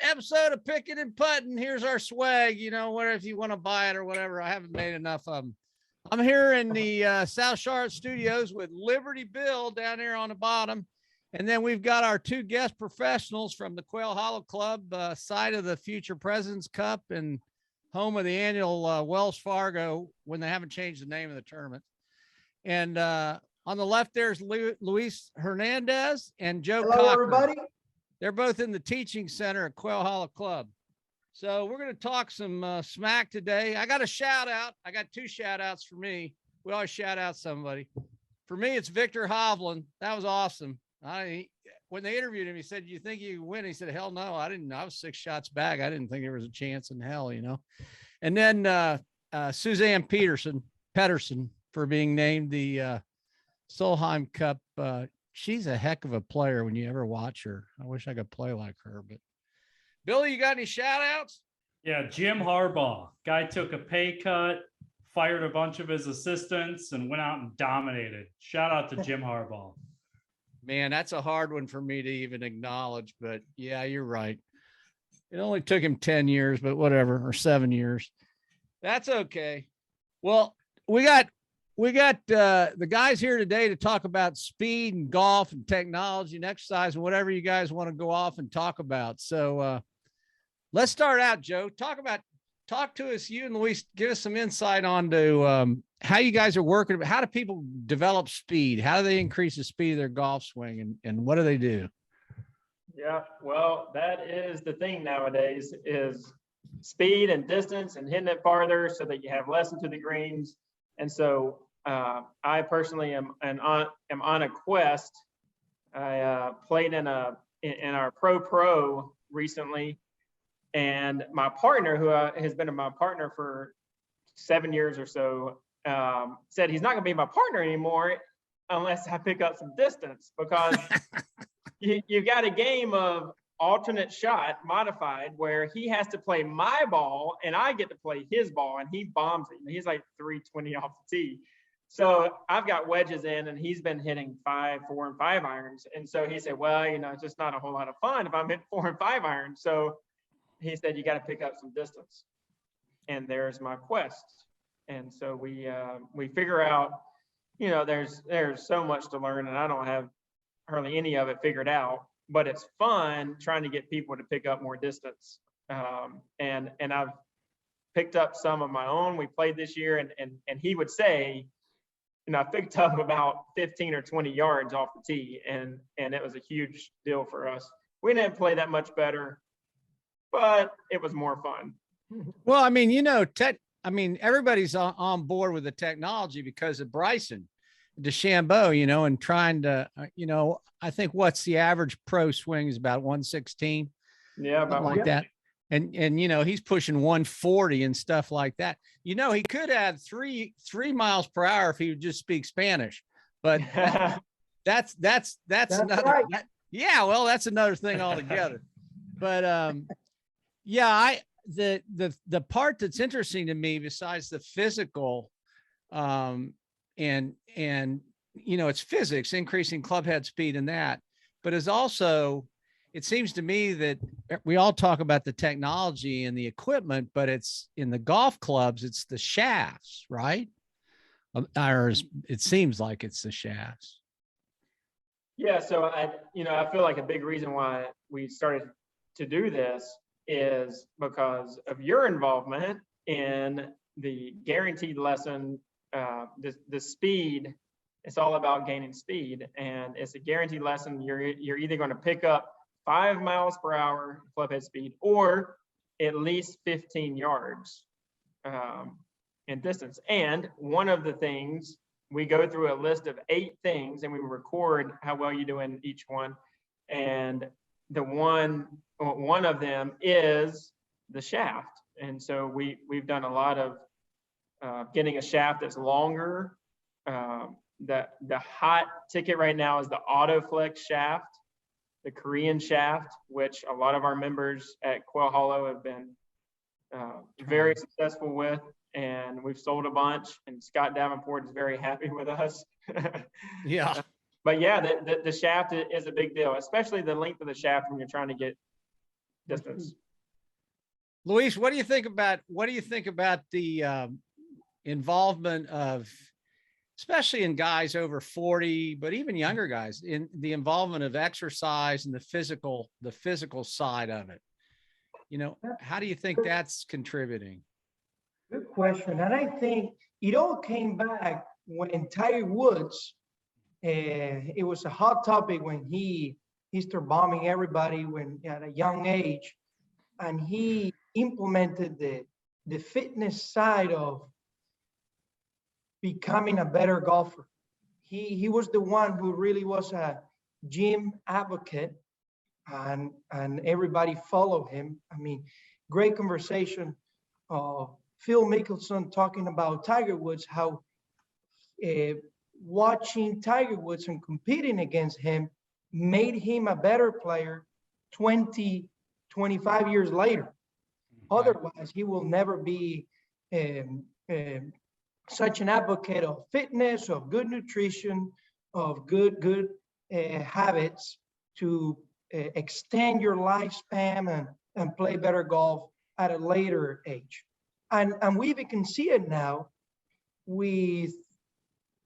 Episode of Picking and Putting. Here's our swag, where if you want to buy it or whatever. I haven't made enough of them. I'm here in the South Charlotte studios with Liberty Bill down there on the bottom. And then we've got our two guest professionals from the Quail Hollow Club, side of the Future Presidents Cup and home of the annual Wells Fargo, when they haven't changed the name of the tournament. And on the left, there's Luis Hernandez and Joe Hello, Cochran. everybody. They're both in the teaching center at Quail Hollow Club. So we're going to talk some smack today. I got a shout out. I got two shout outs for me. We always shout out somebody. For me, it's Victor Hoblin. That was awesome. When they interviewed him, he said, "Do you think you can win?" He said, "Hell no, I didn't. I was 6 shots back. I didn't think there was a chance in hell, And then Suzanne Pedersen for being named the Solheim Cup she's a heck of a player when you ever watch her. I wish I could play like her, but Billy, you got any shout outs? Yeah. Jim Harbaugh, guy took a pay cut, fired a bunch of his assistants and went out and dominated. Shout out to Jim Harbaugh. Man, that's a hard one for me to even acknowledge, but yeah, you're right. It only took him 10 years, but whatever, or 7 years. That's okay. Well, we got the guys here today to talk about speed and golf and technology and exercise and whatever you guys want to go off and talk about. So let's start out, Joe. Talk to us, you and Luis, give us some insight onto how you guys are working. How do people develop speed? How do they increase the speed of their golf swing, and what do they do? Yeah, well, that is the thing nowadays, is speed and distance and hitting it farther so that you have less into the greens. And so I personally am on a quest. I played in our pro recently, and my partner, who has been my partner for 7 years or so, said he's not going to be my partner anymore unless I pick up some distance, because you got a game of alternate shot modified where he has to play my ball and I get to play his ball, and he bombs it. He's like 320 off the tee. So I've got wedges in, and he's been hitting 5, 4, and 5 irons. And so he said, well, it's just not a whole lot of fun if I'm hitting 4 and 5 irons. So he said, you got to pick up some distance. And there's my quest. And so we figure out, there's so much to learn, and I don't have hardly any of it figured out, but it's fun trying to get people to pick up more distance. And I've picked up some of my own. We played this year, and he would say, I picked up about 15 or 20 yards off the tee, and it was a huge deal for us. We didn't play that much better, but it was more fun. Well, everybody's on board with the technology because of Bryson DeChambeau, and trying to, I think what's the average pro swing is about 116. Yeah, about like that. And he's pushing 140 and stuff like that. He could add three miles per hour if he would just speak Spanish, but that's another, right. Well, that's another thing altogether. But the part that's interesting to me, besides the physical, and it's physics, increasing club head speed and that, but is also, it seems to me that we all talk about the technology and the equipment, but it's in the golf clubs, it's the shafts, right? Or it seems like it's the shafts. Yeah. So I feel like a big reason why we started to do this is because of your involvement in the guaranteed lesson. The speed, it's all about gaining speed, and it's a guaranteed lesson. You're either going to pick up 5 miles per hour club head speed, or at least 15 yards in distance. And one of the things, we go through a list of 8 things, and we record how well you do in each one. And the one of them is the shaft. And so we've done a lot of getting a shaft that's longer. The hot ticket right now is the AutoFlex shaft. the Korean shaft, which a lot of our members at Quail Hollow have been very successful with, and we've sold a bunch, and Scott Davenport is very happy with us. Yeah. But yeah, the shaft is a big deal, especially the length of the shaft when you're trying to get distance. Luis, what do you think about the involvement of, especially in guys over 40, but even younger guys, in the involvement of exercise and the physical side of it? You know, how do you think that's contributing? Good question. And I think it all came back when Tiger Woods, it was a hot topic when he started bombing everybody when at a young age, and he implemented the fitness side of becoming a better golfer. He was the one who really was a gym advocate, and everybody followed him. I mean, great conversation. Phil Mickelson talking about Tiger Woods, how watching Tiger Woods and competing against him made him a better player 20, 25 years later. Otherwise, he will never be such an advocate of fitness, of good nutrition, of good habits to extend your lifespan and play better golf at a later age. And we even can see it now with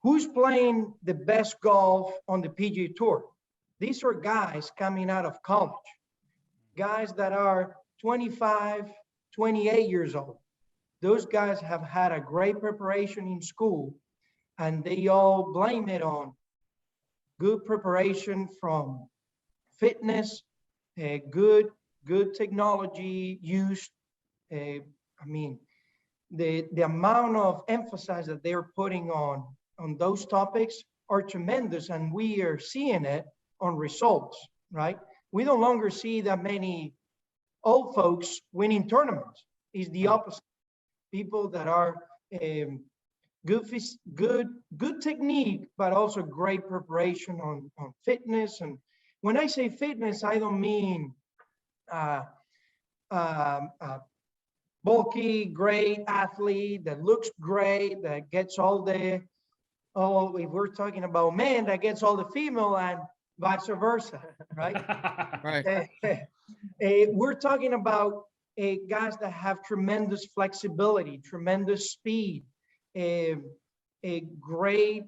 who's playing the best golf on the PGA Tour. These are guys coming out of college, guys that are 25, 28 years old. Those guys have had a great preparation in school, and they all blame it on good preparation from fitness, good technology use. I mean, the amount of emphasis that they're putting on those topics are tremendous, and we are seeing it on results, right? We no longer see that many old folks winning tournaments. It's the opposite. People that are good technique, but also great preparation on fitness. And when I say fitness, I don't mean bulky, great athlete that looks great, that gets if we're talking about men, that gets all the female and vice versa, right? Right. We're talking about guys that have tremendous flexibility, tremendous speed, a great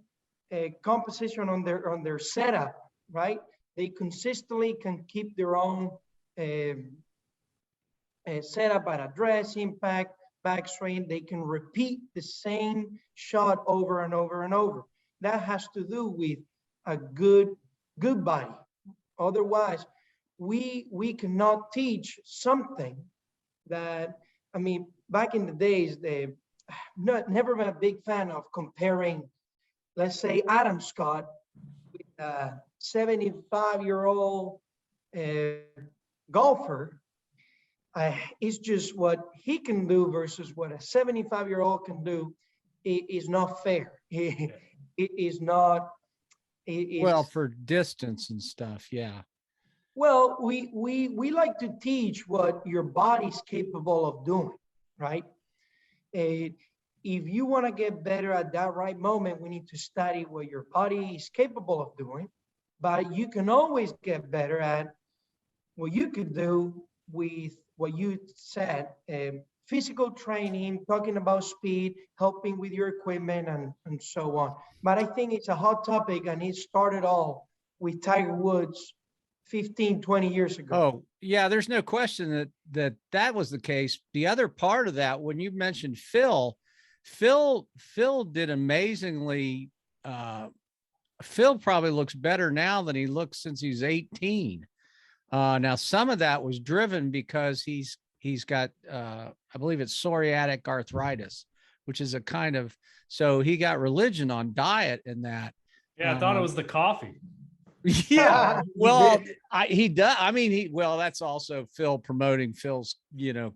composition on their setup, right? They consistently can keep their own setup at address, impact, backswing. They can repeat the same shot over and over and over. That has to do with a good body. Otherwise, we cannot teach something that, I mean, back in the days, never been a big fan of comparing, let's say, Adam Scott with a 75-year-old golfer. It's just what he can do versus what a 75-year-old can do is not fair. It is not. Well, for distance and stuff, yeah. Well, we like to teach what your body's capable of doing, right? If you want to get better at that right moment, we need to study what your body is capable of doing. But you can always get better at what you could do with what you said, physical training, talking about speed, helping with your equipment, and so on. But I think it's a hot topic, and it started all with Tiger Woods 15, 20 years ago. Oh, yeah, there's no question that was the case. The other part of that, when you mentioned Phil did amazingly. Phil probably looks better now than he looks since he's 18. Now, some of that was driven because he's got, I believe it's psoriatic arthritis, which is a kind of, so he got religion on diet and that. Yeah, I thought it was the coffee. Yeah, well, he does. I mean, well, that's also Phil promoting Phil's,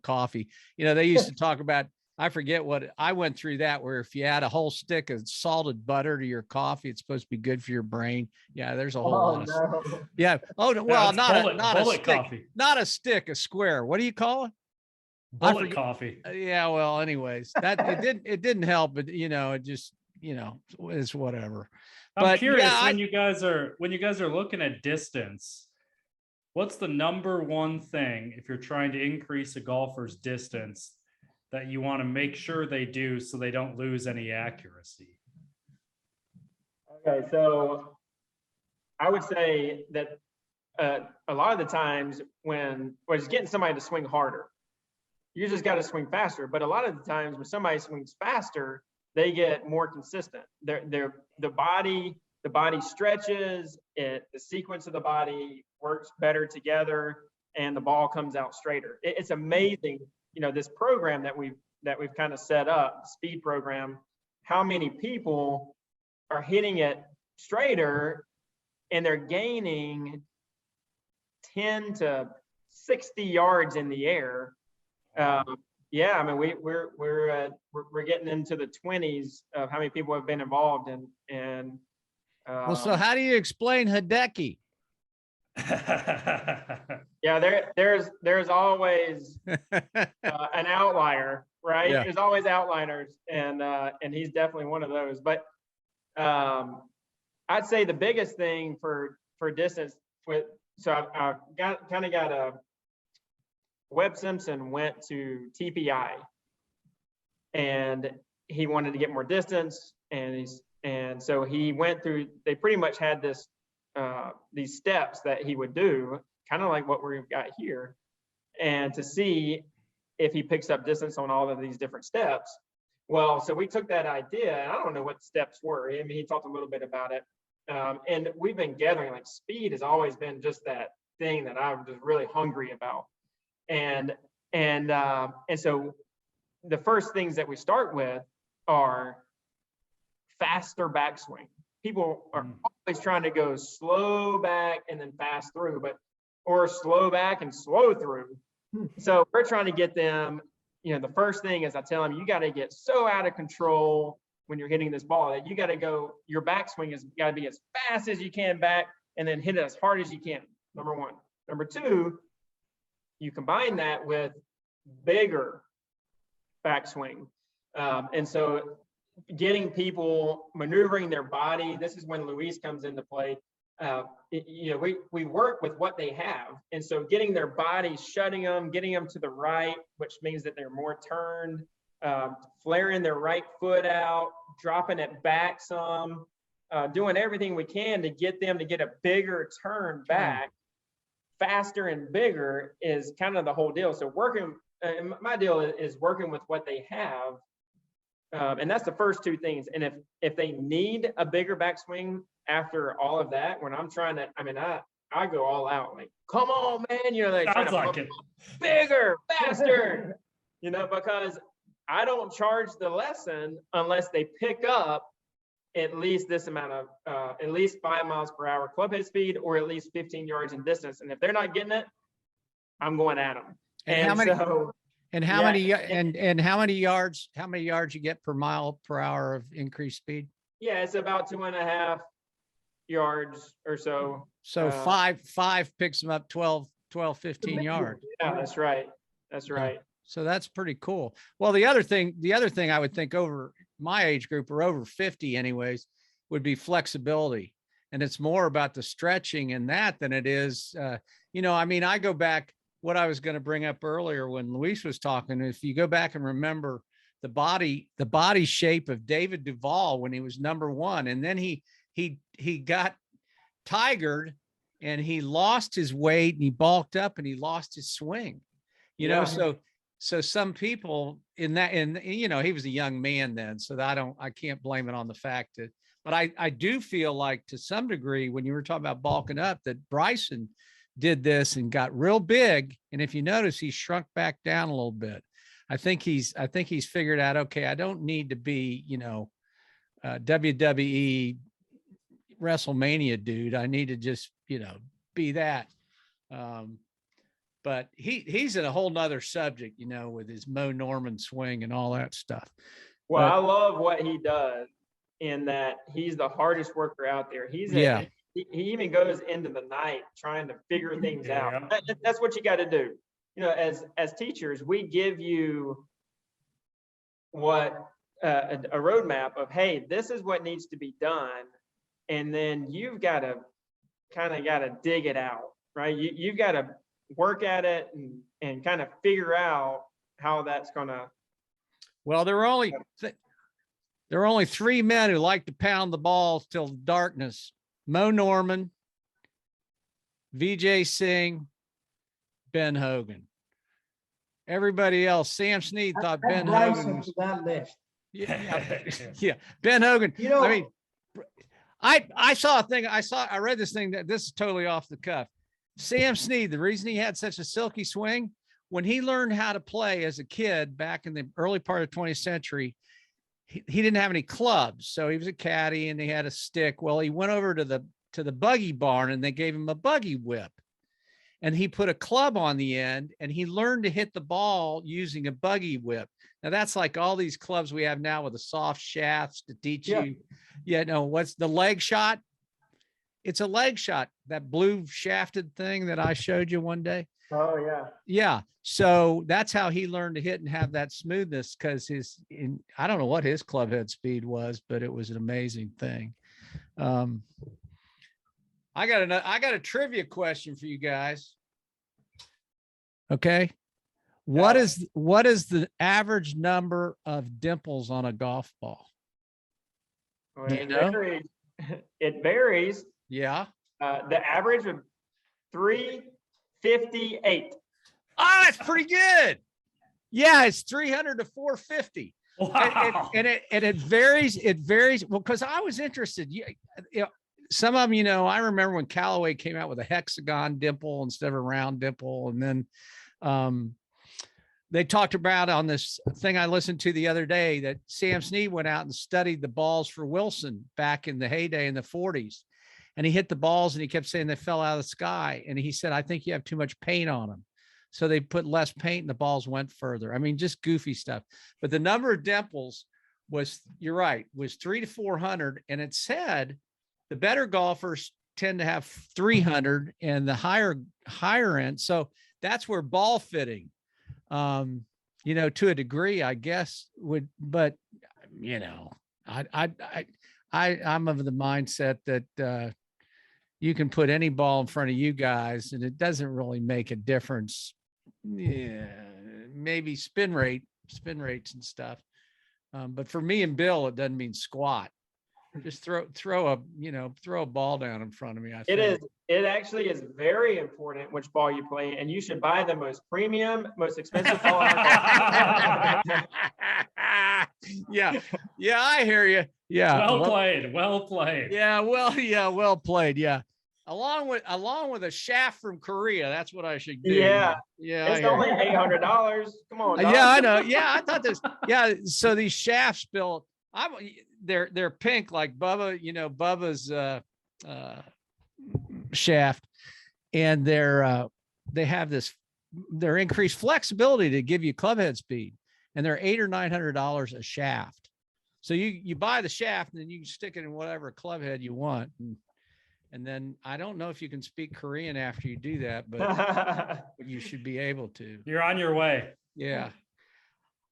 coffee. They used to talk about I forget what I went through that, where if you add a whole stick of salted butter to your coffee, it's supposed to be good for your brain. Yeah, there's a whole lot of, no. yeah. Oh, no, well, That's not a bullet stick, coffee. not a stick, a square. What do you call it? I Bullet forget. coffee. Yeah, well, anyways, that it didn't help, but it just, it's whatever. I'm But curious, yeah, when you guys are looking at distance, what's the number one thing if you're trying to increase a golfer's distance that you want to make sure they do so they don't lose any accuracy? Okay, so I would say that a lot of the times when it's getting somebody to swing harder, you just got to swing faster. But a lot of the times when somebody swings faster, they get more consistent. The body stretches, the sequence of the body works better together, and the ball comes out straighter. It's amazing, this program that we've kind of set up, the speed program, how many people are hitting it straighter and they're gaining 10 to 60 yards in the air. Yeah, I mean, we're getting into the 20s of how many people have been involved, and well, so how do you explain Hideki? yeah, there's always an outlier, right? Yeah. There's always outliners, and he's definitely one of those. But I'd say the biggest thing for distance I got a Webb Simpson went to TPI, and he wanted to get more distance, and so he went through. They pretty much had these steps that he would do, kind of like what we've got here, and to see if he picks up distance on all of these different steps. Well, so we took that idea, and I don't know what the steps were. I mean, he talked a little bit about it, and we've been gathering. Like, speed has always been just that thing that I'm just really hungry about. And so the first things that we start with are faster backswing. People are always trying to go slow back and then fast through, or slow back and slow through. So we're trying to get them, the first thing is I tell them, you got to get so out of control when you're hitting this ball that you got to go, your backswing has got to be as fast as you can back and then hit it as hard as you can. Number one. Number two, you combine that with bigger backswing. And so getting people maneuvering their body, this is when Luis comes into play. We work with what they have. And so getting their body, shutting them, getting them to the right, which means that they're more turned, flaring their right foot out, dropping it back some, doing everything we can to get them to get a bigger turn back. Faster and bigger is kind of the whole deal. So my deal is working with what they have. And that's the first two things. And if they need a bigger backswing after all of that, when I'm trying to, I go all out, like, come on, man, they Sounds like it. Bigger, faster, because I don't charge the lesson unless they pick up at least this amount of, at least 5 miles per hour club head speed, or at least 15 yards in distance. And if they're not getting it, I'm going at them. And how many yards you get per mile per hour of increased speed? Yeah, it's about 2.5 yards or so. So five picks them up 12, 15 yards. Yeah, that's right. That's right. So that's pretty cool. Well, the other thing I would think over my age group, or over 50 anyways, would be flexibility. And it's more about the stretching and that than it is, I go back, what I was going to bring up earlier when Luis was talking, if you go back and remember the body shape of David Duval when he was number one, and then he got tigered and he lost his weight and he bulked up and he lost his swing, so some people he was a young man then, so I can't blame it on the fact that, but I do feel like to some degree when you were talking about bulking up, that Bryson did this and got real big. And if you notice, he shrunk back down a little bit. I think he's figured out, okay, I don't need to be, WWE WrestleMania dude. I need to just, be that. but he's in a whole nother subject, with his Mo Norman swing and all that stuff. Well, But- I love what he does in that he's the hardest worker out there. He even goes into the night trying to figure things out. That's what you got to do. As teachers, we give you a roadmap of, hey, this is what needs to be done. And then you've got to dig it out, right? You've got to work at it and kind of figure out how that's going to. Well, there were only three men who liked to pound the ball till darkness: Mo Norman, VJ Singh, Ben Hogan. Everybody else, Sam Snead thought Ben Hogan was that list. yeah. Ben Hogan. I mean, I saw a thing. I read this thing that this is totally off the cuff. Sam Snead, the reason he had such a silky swing, when he learned how to play as a kid back in the early part of the 20th century, he didn't have any clubs. So he was a caddy and he had a stick. Well, he went over to the buggy barn and they gave him a buggy whip. And he put a club on the end and he learned to hit the ball using a buggy whip. Now that's like all these clubs we have now with the soft shafts to teach you. Yeah, no, what's the leg shot? It's a leg shot, that blue shafted thing that I showed you one day. Oh yeah. Yeah. So that's how he learned to hit and have that smoothness, because I don't know what his club head speed was, but it was an amazing thing. I got a trivia question for you guys. Okay. What is the average number of dimples on a golf ball? Well, Do you know? It varies. Yeah. The average of 358. Oh, that's pretty good. Yeah, it's 300 to 450. Wow. And it varies. It varies. Well, because I was interested. Some of them, I remember when Callaway came out with a hexagon dimple instead of a round dimple. And then they talked about on this thing I listened to the other day that Sam Snead went out and studied the balls for Wilson back in the heyday in the 40s. And he hit the balls and he kept saying they fell out of the sky. And he said, I think you have too much paint on them. So they put less paint and the balls went further. I mean, just goofy stuff. But the number of dimples was, you're right, was 300 to 400. And it said the better golfers tend to have 300 and the higher end. So that's where ball fitting, to a degree, I guess would, but I'm of the mindset that you can put any ball in front of you guys and it doesn't really make a difference. Yeah, maybe spin rates and stuff. But for me and Bill, it doesn't mean squat. Just throw a ball down in front of me. It actually is very important which ball you play, and you should buy the most premium, most expensive ball. Yeah, I hear you. Yeah, Well played. Yeah, well played. Yeah, along with a shaft from Korea. That's what I should do. Yeah. It's only $800. Come on. Dog. Yeah, I know. Yeah, I thought this. Yeah, so these shafts, Bill, they're pink like Bubba. Bubba's shaft, and they have their increased flexibility to give you club head speed, and they're $800 or $900 a shaft. So you buy the shaft and then you can stick it in whatever club head you want. And then I don't know if you can speak Korean after you do that, but you should be able to. You're on your way. Yeah.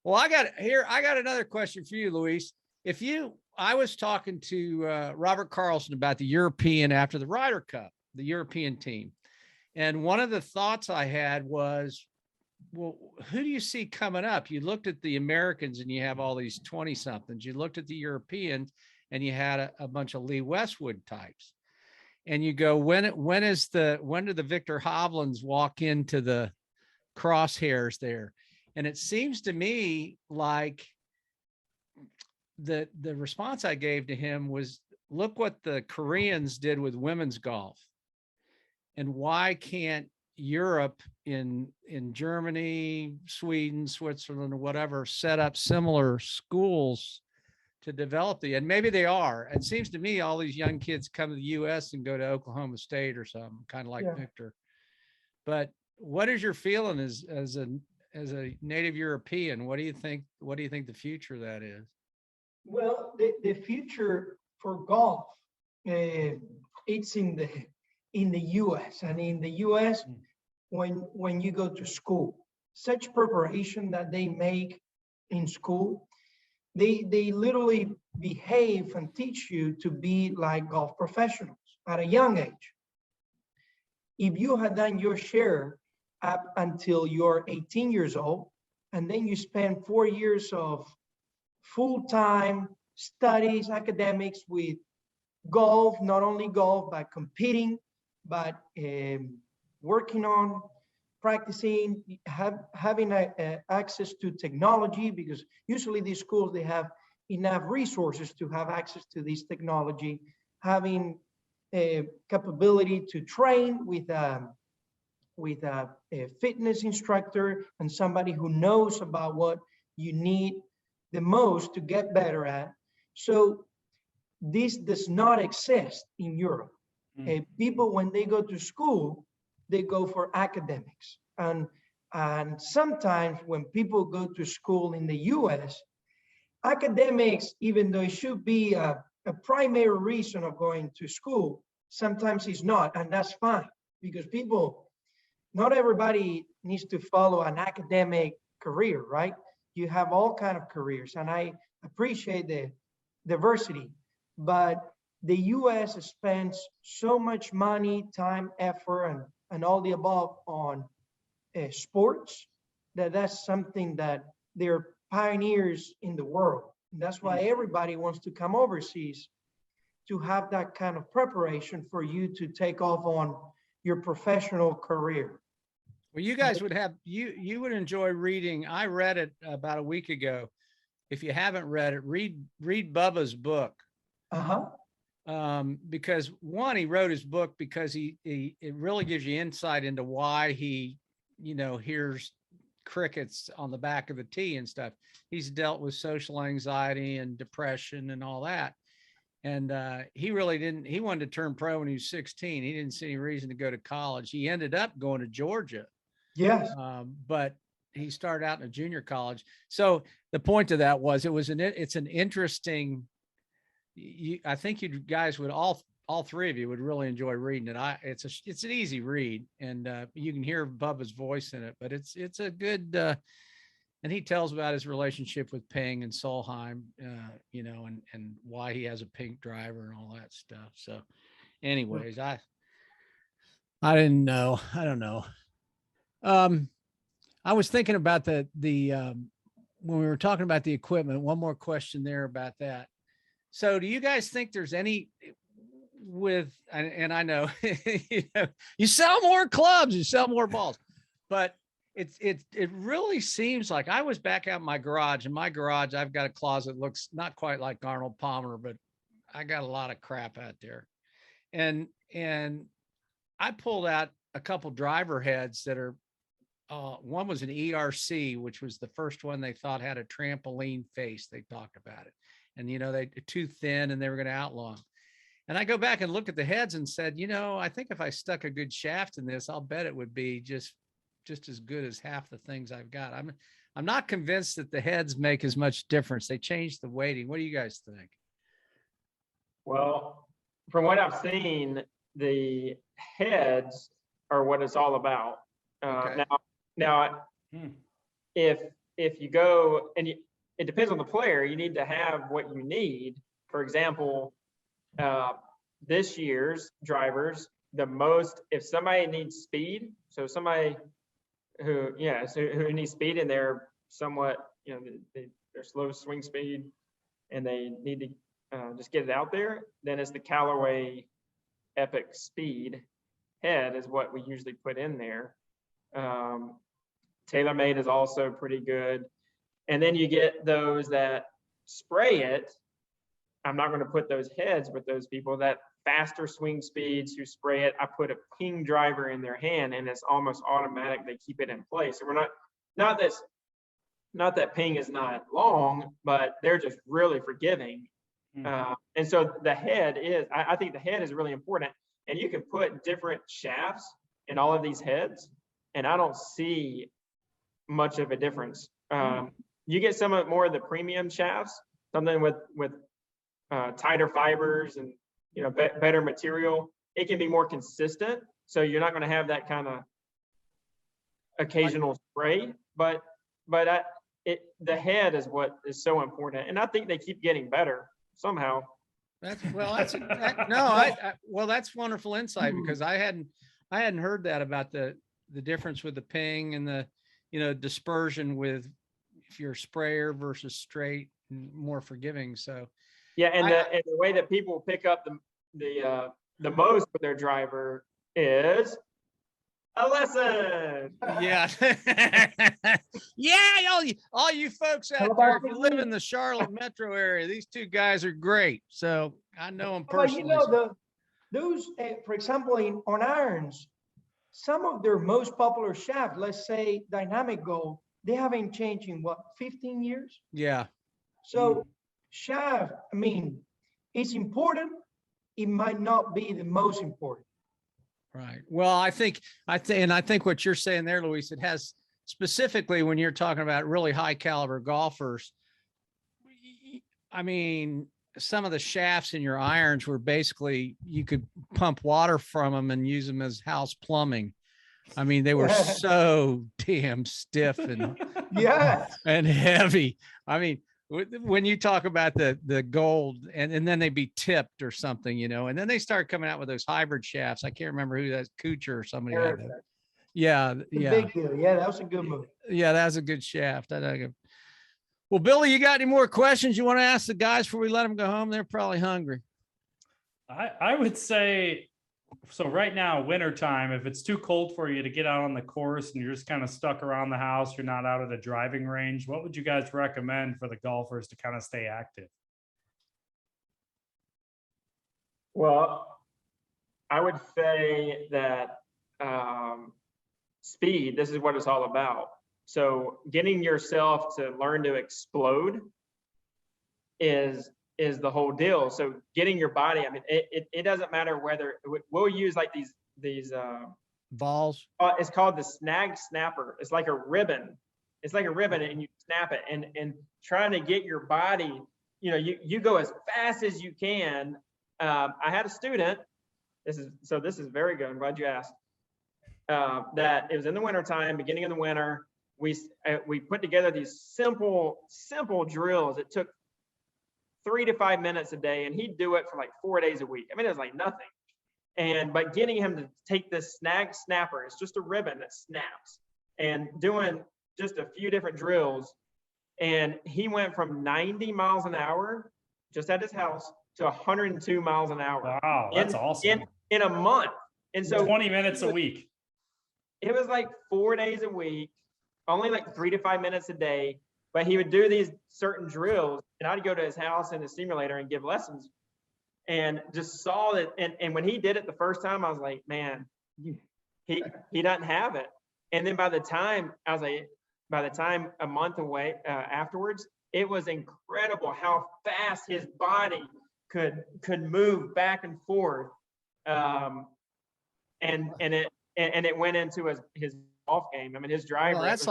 Well, I got another question for you, Luis. I was talking to Robert Carlson about the European after the Ryder Cup, the European team. And one of the thoughts I had was, well, who do you see coming up? You looked at the Americans and you have all these 20 somethings. You looked at the Europeans and you had a bunch of Lee Westwood types. And you go, when do the Victor Hoblins walk into the crosshairs there? And it seems to me like the response I gave to him was, look what the Koreans did with women's golf. And why can't Europe in Germany, Sweden, Switzerland, or whatever, set up similar schools to develop and maybe they are. It seems to me all these young kids come to the US and go to Oklahoma State or something, kind of like Victor. But what is your feeling as a native European? What do you think? What do you think the future of that is? Well, the future for golf, it's in the U.S. And in the U.S., when you go to school, such preparation that they make in school, they literally behave and teach you to be like golf professionals at a young age. If you had done your share up until you're 18 years old, and then you spend 4 years of full-time studies, academics with golf, not only golf, but competing, but working on practicing, having access to technology, because usually these schools, they have enough resources to have access to this technology, having a capability to train with a fitness instructor and somebody who knows about what you need the most to get better at. So this does not exist in Europe. People, when they go to school, they go for academics. And sometimes when people go to school in the US, academics, even though it should be a primary reason of going to school, sometimes it's not, and that's fine, because people, not everybody needs to follow an academic career, right? You have all kind of careers, and I appreciate the diversity, but the US spends so much money, time, effort, and all the above on sports, that's something that they're pioneers in the world. And that's why everybody wants to come overseas to have that kind of preparation for you to take off on your professional career. Well, you guys would have, you would enjoy reading. I read it about a week ago. If you haven't read it, read Bubba's book. Because one, he wrote his book because it really gives you insight into why he, hears crickets on the back of the tee and stuff. He's dealt with social anxiety and depression and all that. And he really didn't, he wanted to turn pro when he was 16. He didn't see any reason to go to college. He ended up going to Georgia. Yes. But he started out in a junior college. So the point of that was, it's an interesting, I think you guys would all three of you would really enjoy reading it. It's an easy read, and you can hear Bubba's voice in it, but it's a good, and he tells about his relationship with Ping and Solheim, and why he has a pink driver and all that stuff. So anyways, I didn't know. I don't know. I was thinking about the when we were talking about the equipment, one more question there about that. So do you guys think there's any and I know, you sell more clubs, you sell more balls, but it really seems like I was back out in my garage. In my garage, I've got a closet that looks not quite like Arnold Palmer, but I got a lot of crap out there. And I pulled out a couple driver heads that are, one was an ERC, which was the first one they thought had a trampoline face. They talked about it. And, they too thin and they were going to outlaw them. And I go back and look at the heads and said, I think if I stuck a good shaft in this, I'll bet it would be just as good as half the things I've got. I'm not convinced that the heads make as much difference. They changed the weighting. What do you guys think? Well, from what I've seen, the heads are what it's all about. Okay. Now, if you go and it depends on the player, you need to have what you need. For example, this year's drivers, if somebody needs speed, so somebody who needs speed and they're somewhat, they're slow swing speed and they need to just get it out there, then it's the Callaway Epic Speed head is what we usually put in there. TaylorMade is also pretty good. And then you get those that spray it. I'm not going to put those heads with those people that faster swing speeds who spray it. I put a Ping driver in their hand and it's almost automatic. They keep it in place. So we're not that Ping is not long, but they're just really forgiving. And so the head is, I think the head is really important. And you can put different shafts in all of these heads. and I don't see much of a difference. You get some of more of the premium shafts, something with tighter fibers and better material. It can be more consistent, so you're not going to have that kind of occasional spray. But the head is what is so important, and I think they keep getting better somehow. That's wonderful insight, because I hadn't heard that about the difference with the ping and the dispersion with if you're sprayer versus straight and more forgiving. So yeah, and the way that people pick up the most with their driver is a lesson. Yeah. Yeah, all you folks out there, if you live in the Charlotte metro area, these two guys are great. So I know them personally. Those, for example, on irons, some of their most popular shafts, let's say Dynamic Gold, they haven't changed in 15 years? Yeah. So shaft, I mean, it's important. It might not be the most important. Right. Well, I think what you're saying there, Luis, it has specifically when you're talking about really high caliber golfers. I mean, some of the shafts in your irons were basically, you could pump water from them and use them as house plumbing. I mean, they were so damn stiff and and heavy. I mean, when you talk about the gold and then they be tipped or something, and then they start coming out with those hybrid shafts. I can't remember who that's, Kuchar or somebody had that. Yeah. Big deal. Yeah, that was a good move. Yeah, that was a good shaft. Well, Billy, you got any more questions you want to ask the guys before we let them go home? They're probably hungry. I would say, so right now, wintertime, if it's too cold for you to get out on the course and you're just kind of stuck around the house, you're not out at a driving range, what would you guys recommend for the golfers to kind of stay active? Well, I would say that speed, this is what it's all about. So getting yourself to learn to explode is the whole deal. So getting your body, I mean, it doesn't matter whether we'll use like these balls. It's called the snag snapper. It's like a ribbon. It's like a ribbon, and you snap it, and trying to get your body, you go as fast as you can. I had a student, this is very good, I'm glad you asked, that it was in the wintertime, beginning of the winter. We put together these simple drills. It took 3 to 5 minutes a day, and he'd do it for like 4 days a week. I mean, it was like nothing. But getting him to take this snag snapper, it's just a ribbon that snaps, and doing just a few different drills. And he went from 90 miles an hour just at his house to 102 miles an hour. Wow, that's awesome. In a month. And so 20 minutes a week. It was like 4 days a week, only like 3 to 5 minutes a day. But he would do these certain drills, and I'd go to his house in the simulator and give lessons, and just saw that. And when he did it the first time, I was like, man, he doesn't have it. And then by the time a month away afterwards, it was incredible how fast his body could move back and forth. And it went into his golf game. I mean, his driver. Well, that's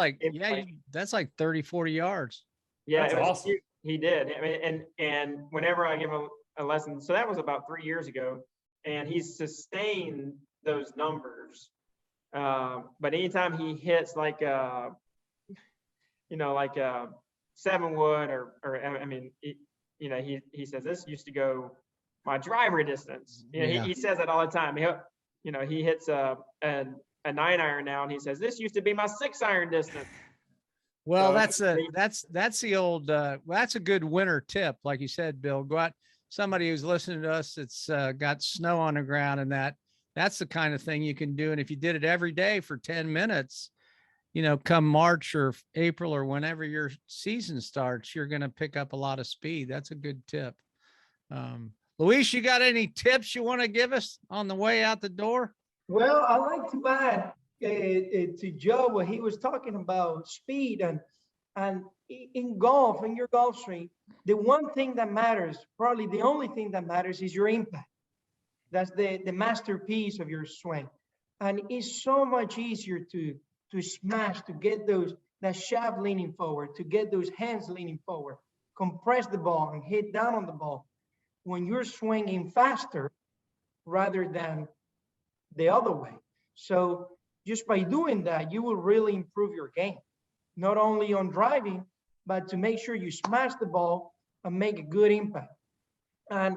like 30, 40 yards. Yeah, that's awesome. He did. I mean, and whenever I give him a lesson, so that was about 3 years ago, and he's sustained those numbers. But anytime he hits like a 7-wood or I mean, he says, this used to go my driver distance. He says it all the time. He hits a 9-iron now, and he says, this used to be my 6-iron distance. Well, so that's the old, that's a good winter tip. Like you said, Bill, go out, somebody who's listening to us, that's got snow on the ground, and that's the kind of thing you can do. And if you did it every day for 10 minutes, come March or April or whenever your season starts, you're going to pick up a lot of speed. That's a good tip. Luis, you got any tips you want to give us on the way out the door? Well, I like to add to Joe what he was talking about speed and in golf, in your golf swing, the one thing that matters, probably the only thing that matters, is your impact. That's the masterpiece of your swing. And it's so much easier to to smash, to get that shaft leaning forward, to get those hands leaning forward, compress the ball and hit down on the ball when you're swinging faster rather than the other way. So just by doing that, you will really improve your game, not only on driving, but to make sure you smash the ball and make a good impact. And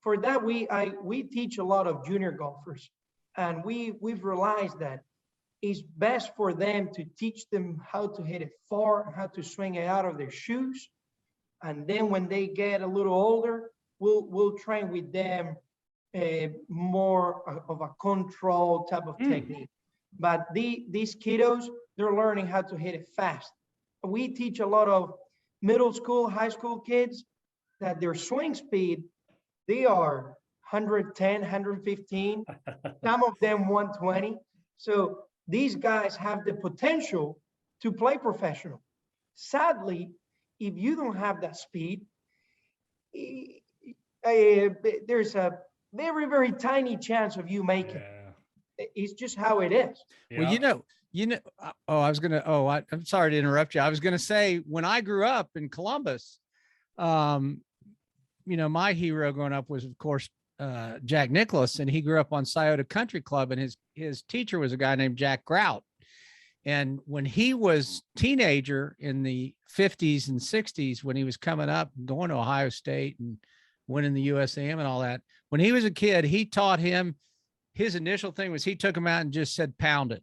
for that, we teach a lot of junior golfers, and we've realized that it's best for them to teach them how to hit it far and how to swing it out of their shoes. And then when they get a little older, we'll train with them more of a control type of technique. But these kiddos, they're learning how to hit it fast. We teach a lot of middle school, high school kids that their swing speed, they are 110, 115, some of them 120. So these guys have the potential to play professional. Sadly, if you don't have that speed, there's a very, very tiny chance of you making it. It's just how it is. Well, I'm sorry to interrupt you. I was going to say, when I grew up in Columbus, my hero growing up was, of course, Jack Nicklaus, and he grew up on Scioto Country Club, and his teacher was a guy named Jack Grout. And when he was teenager in the 50s and 60s, when he was coming up, going to Ohio State and winning the USAM and all that, when he was a kid, he taught him, his initial thing was he took him out and just said, pound it.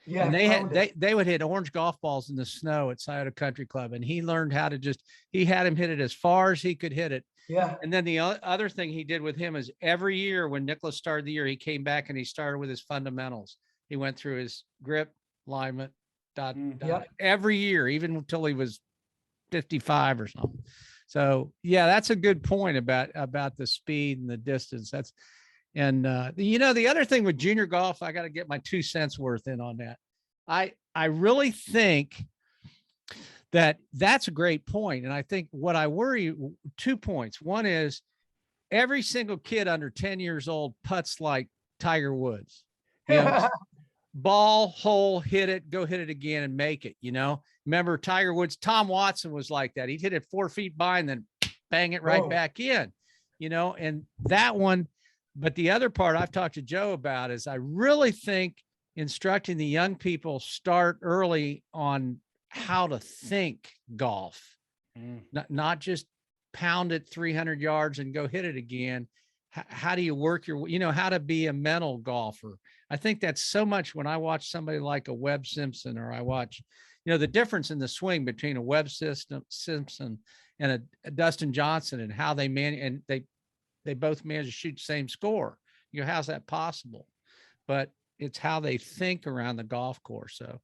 Yeah, and they would hit orange golf balls in the snow at Scioto Country Club. And he learned how to he had him hit it as far as he could hit it. Yeah. And then the other thing he did with him is every year when Nicklaus started the year, he came back and he started with his fundamentals. He went through his grip, alignment, every year, even until he was 55 or something. So yeah, that's a good point about the speed and the distance. The other thing with junior golf, I got to get my 2 cents worth in on that. I really think that's a great point. And I think what I worry, 2 points. One is every single kid under 10 years old putts like Tiger Woods. Ball, hole, hit it, go hit it again and make it, Remember Tiger Woods, Tom Watson was like that. He'd hit it 4 feet by and then bang it right back in, and that one. But the other part I've talked to Joe about is I really think instructing the young people start early on how to think golf, not just pound it 300 yards and go hit it again. How do you work how to be a mental golfer? I think that's so much when I watch somebody like a Webb Simpson, or I watch, the difference in the swing between a Webb Simpson and a Dustin Johnson, and how they and they both manage to shoot the same score. How's that possible? But it's how they think around the golf course. So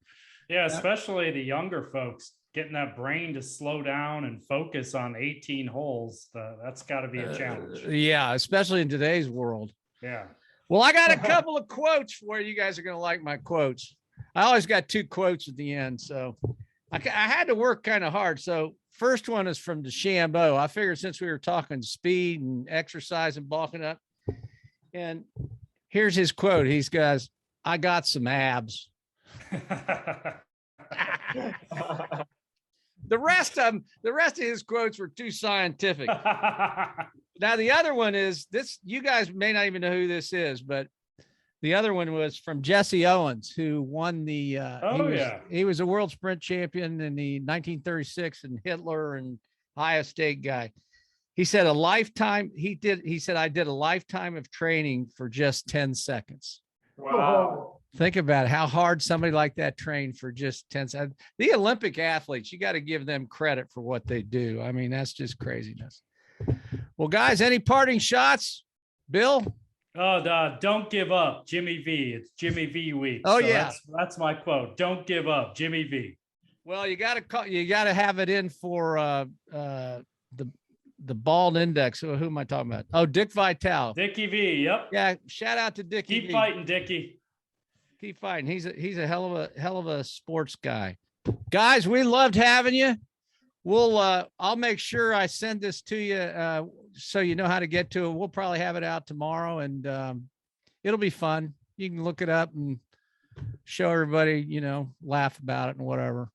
yeah, especially the younger folks, getting that brain to slow down and focus on 18 holes. That's got to be a challenge. Yeah, especially in today's world. Yeah. Well, I got a couple of quotes for you. You guys are going to like my quotes. I always got 2 quotes at the end. So I had to work kind of hard. So first one is from DeChambeau. I figured since we were talking speed and exercise and bulking up, and here's his quote. He goes, "I got some abs." The rest of his quotes were too scientific. Now, the other one is this. You guys may not even know who this is, but the other one was from Jesse Owens, who won the. He was a world sprint champion in the 1936, and Hitler and Ohio State guy. He said a lifetime. He said I did a lifetime of training for just 10 seconds. Wow. Think about how hard somebody like that trained for just 10 seconds. The Olympic athletes, you got to give them credit for what they do. I mean, that's just craziness. Well, guys, any parting shots? Bill? Oh, don't give up, Jimmy V. It's Jimmy V week. Oh, so yeah. That's my quote. Don't give up, Jimmy V. Well, you got to have it in for the bald index. Who am I talking about? Oh, Dick Vitale. Dickie V. Yep. Yeah. Shout out to Dickie. Keep fighting, Dickie. Keep fighting. He's a hell of a sports guy. Guys, we loved having you. I'll make sure I send this to you so you know how to get to it. We'll probably have it out tomorrow, and it'll be fun. You can look it up and show everybody, you know, laugh about it and whatever.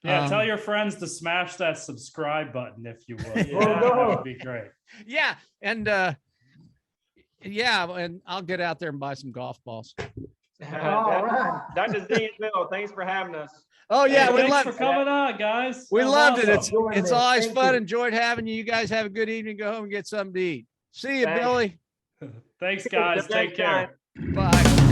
Yeah, tell Um, your friends to smash that subscribe button if you would. Yeah. That would be great. Yeah. And yeah, and I'll get out there and buy some golf balls. All right. Dr. Z and Bill, thanks for having us. Oh yeah, Hey, we thanks love for coming on, guys. we That was loved it. awesome. It's always Thank fun. you. Enjoyed having you. You guys have a good evening. Go home and get something to eat. See you, Thanks. Billy. Thanks, Till guys. next Take care. time. Bye.